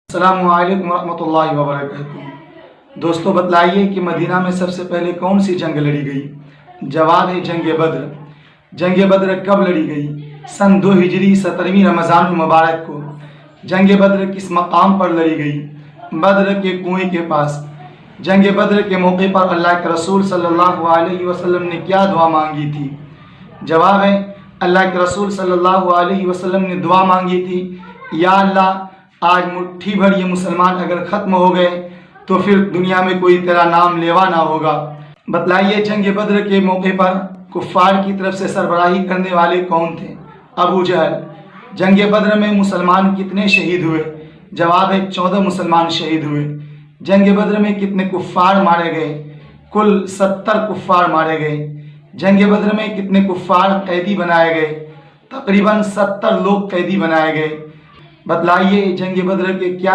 السلام علیکم ورحمۃ اللہ وبرکاتہ۔ دوستو بتلائیے کہ مدینہ میں سب سے پہلے کون سی جنگ لڑی گئی؟ جواب ہے جنگ بدر۔ جنگ بدر کب لڑی گئی؟ سن 2 ہجری 17ویں رمضان المبارک کو۔ جنگ بدر کس مقام پر لڑی گئی؟ بدر کے کنویں کے پاس۔ جنگ بدر کے موقع پر اللہ کے رسول صلی اللہ علیہ وسلم نے کیا دعا مانگی تھی؟ جواب ہے اللہ کے رسول صلی اللہ علیہ وسلم نے دعا مانگی تھی، یا اللہ آج مٹھی بھر یہ مسلمان اگر ختم ہو گئے تو پھر دنیا میں کوئی تیرا نام لیوا نہ ہوگا۔ بتلائیے جنگ بدر کے موقع پر کفار کی طرف سے سربراہی کرنے والے کون تھے؟ ابو جہل۔ جنگ بدر میں مسلمان کتنے شہید ہوئے؟ جواب ہے 14 مسلمان شہید ہوئے۔ جنگ بدر میں کتنے کفار مارے گئے؟ کل 70 کفار مارے گئے۔ جنگ بدر میں کتنے کفار قیدی بنائے گئے؟ تقریباً 70 لوگ قیدی بنائے گئے۔ بتلائیے جنگ بدر کے کیا